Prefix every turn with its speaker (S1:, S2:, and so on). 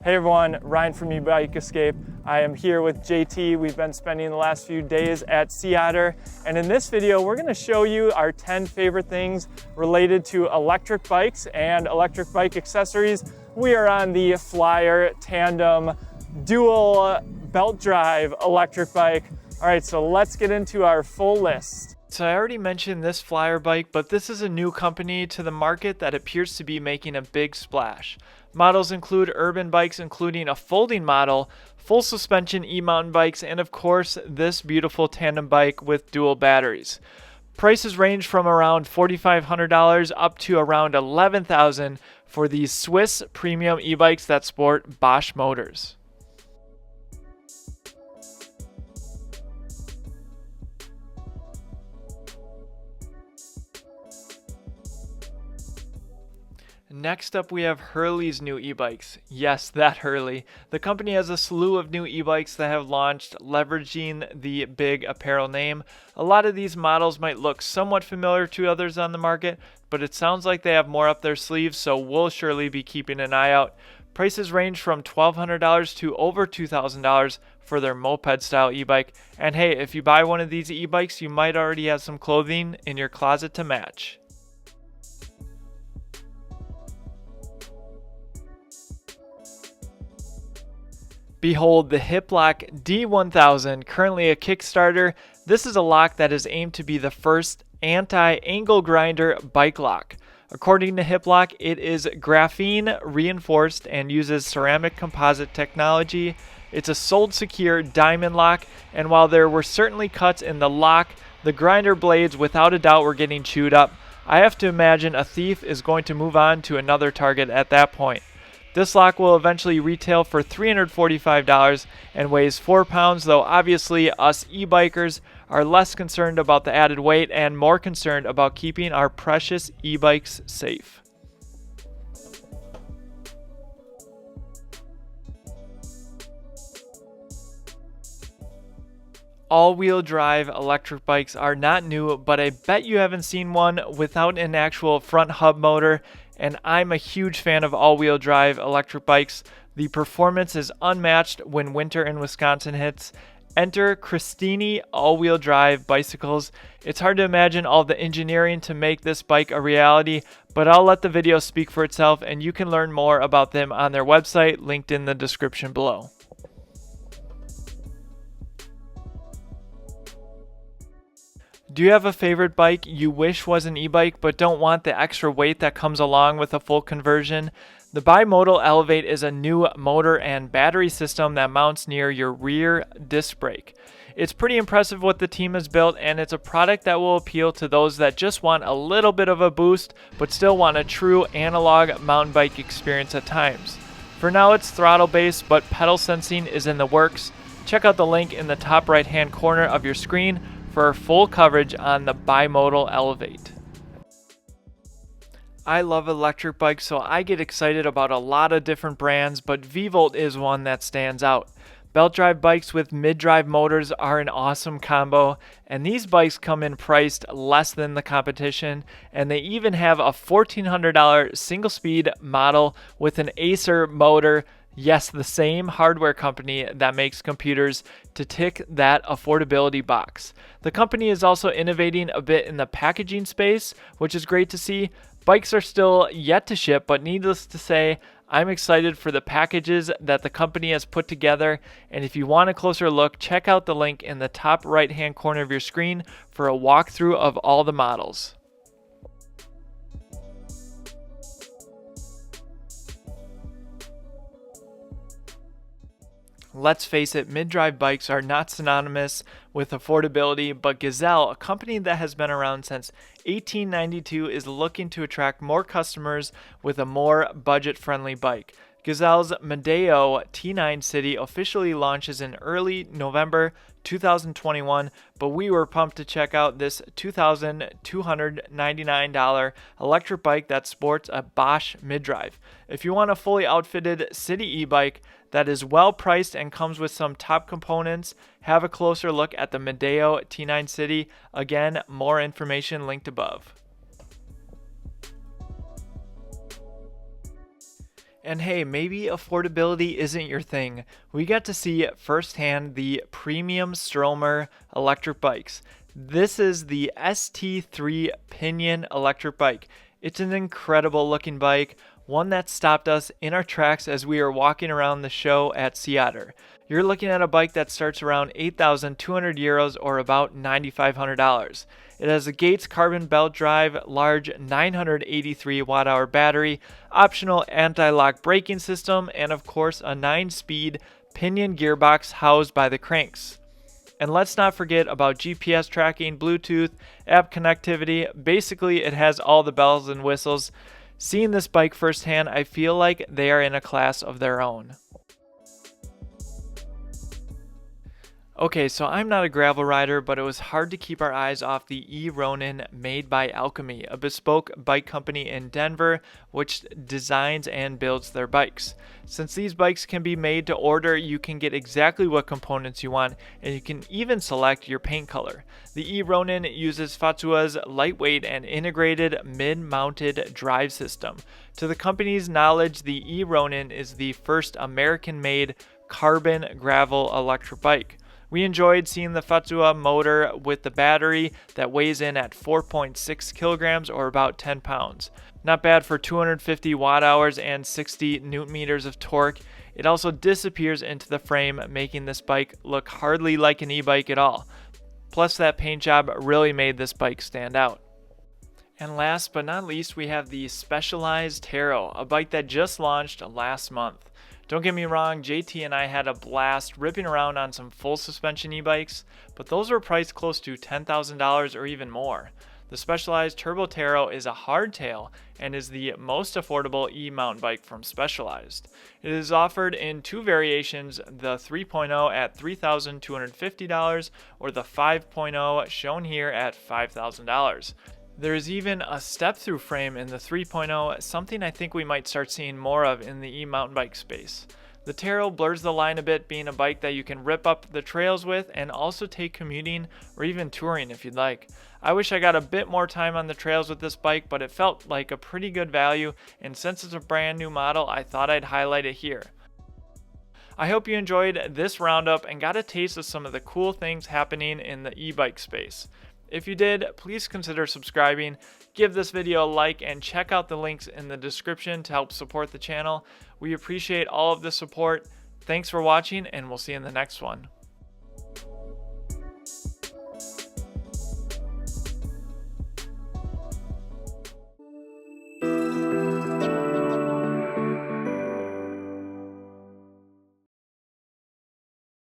S1: Hey everyone, Ryan from Ebike Escape. I am here with JT. We've been spending the last few days at Otter, and in this video we're going to show you our 10 favorite things related to electric bikes and electric bike accessories. We are on the Flyer Tandem dual belt drive electric bike. All right, so let's get into our full list.
S2: So I already mentioned this Flyer bike, but this is a new company to the market that appears to be making a big splash. Models include urban bikes, including a folding model, full suspension e-mountain bikes, and of course, this beautiful tandem bike with dual batteries. Prices range from around $4,500 up to around $11,000 for these Swiss premium e-bikes that sport Bosch motors. Next up, we have Hurley's new e-bikes. Yes, that Hurley. The company has a slew of new e-bikes that have launched, leveraging the big apparel name. A lot of these models might look somewhat familiar to others on the market, but it sounds like they have more up their sleeves, so we'll surely be keeping an eye out. Prices range from $1,200 to over $2,000 for their moped-style e-bike. And hey, if you buy one of these e-bikes, you might already have some clothing in your closet to match. Behold the Hiplok D1000, currently a Kickstarter. This is a lock that is aimed to be the first anti-angle grinder bike lock. According to Hiplok, it is graphene reinforced and uses ceramic composite technology. It's a sold secure diamond lock, and while there were certainly cuts in the lock, the grinder blades without a doubt were getting chewed up. I have to imagine a thief is going to move on to another target at that point. This lock will eventually retail for $345 and weighs 4 pounds, though obviously us e-bikers are less concerned about the added weight and more concerned about keeping our precious e-bikes safe. All-wheel drive electric bikes are not new, but I bet you haven't seen one without an actual front hub motor. And I'm a huge fan of all-wheel drive electric bikes. The performance is unmatched when winter in Wisconsin hits. Enter Christini all-wheel drive bicycles. It's hard to imagine all the engineering to make this bike a reality, but I'll let the video speak for itself, and you can learn more about them on their website, linked in the description below. Do you have a favorite bike you wish was an e-bike but don't want the extra weight that comes along with a full conversion? The Bimotal Elevate is a new motor and battery system that mounts near your rear disc brake. It's pretty impressive what the team has built, and it's a product that will appeal to those that just want a little bit of a boost but still want a true analog mountain bike experience at times. For now it's throttle based, but pedal sensing is in the works. Check out the link in the top right hand corner of your screen for full coverage on the Bimotal Elevate. I love electric bikes, so I get excited about a lot of different brands, but Vvolt is one that stands out. Belt drive bikes with mid-drive motors are an awesome combo, and these bikes come in priced less than the competition, and they even have a $1,400 single-speed model with an Acer motor. Yes, the same hardware company that makes computers, to tick that affordability box. The company is also innovating a bit in the packaging space, which is great to see. Bikes are still yet to ship, but needless to say, I'm excited for the packages that the company has put together. And if you want a closer look, check out the link in the top right hand corner of your screen for a walkthrough of all the models. Let's face it, mid-drive bikes are not synonymous with affordability, but Gazelle, a company that has been around since 1892, is looking to attract more customers with a more budget-friendly bike. Gazelle's Medeo T9 City officially launches in early November 2021, but we were pumped to check out this $2,299 electric bike that sports a Bosch mid-drive. If you want a fully outfitted city e-bike that is well priced and comes with some top components, have a closer look at the Medeo T9 City. Again, more information linked above. And hey, maybe affordability isn't your thing. We got to see firsthand the premium Stromer electric bikes. This is the ST3 Pinion electric bike. It's an incredible looking bike, one that stopped us in our tracks as we were walking around the show at Otter. You're looking at a bike that starts around 8,200 euros or about $9,500. It has a Gates carbon belt drive, large 983 watt-hour battery, optional anti-lock braking system, and of course a 9-speed pinion gearbox housed by the cranks. And let's not forget about GPS tracking, Bluetooth, app connectivity. Basically, it has all the bells and whistles. Seeing this bike firsthand, I feel like they are in a class of their own. Okay, so I'm not a gravel rider, but it was hard to keep our eyes off the eRonin made by Alchemy, a bespoke bike company in Denver which designs and builds their bikes. Since these bikes can be made to order, you can get exactly what components you want, and you can even select your paint color. The eRonin uses Fazua's lightweight and integrated mid-mounted drive system. To the company's knowledge, the eRonin is the first American-made carbon gravel electric bike. We enjoyed seeing the Fazua motor with the battery that weighs in at 4.6 kilograms or about 10 pounds. Not bad for 250 watt hours and 60 newton meters of torque. It also disappears into the frame, making this bike look hardly like an e-bike at all. Plus, that paint job really made this bike stand out. And last but not least, we have the Specialized Tero, a bike that just launched last month. Don't get me wrong, JT and I had a blast ripping around on some full suspension e-bikes, but those were priced close to $10,000 or even more. The Specialized Turbo Tero is a hardtail and is the most affordable e-mountain bike from Specialized. It is offered in two variations, the 3.0 at $3,250 or the 5.0 shown here at $5,000. There is even a step-through frame in the 3.0, something I think we might start seeing more of in the e-mountain bike space. The Tero blurs the line a bit, being a bike that you can rip up the trails with and also take commuting or even touring if you'd like. I wish I got a bit more time on the trails with this bike, but it felt like a pretty good value, and since it's a brand new model, I thought I'd highlight it here. I hope you enjoyed this roundup and got a taste of some of the cool things happening in the e-bike space. If you did, please consider subscribing, give this video a like, and check out the links in the description to help support the channel. We appreciate all of the support. Thanks for watching, and we'll see you in the next one.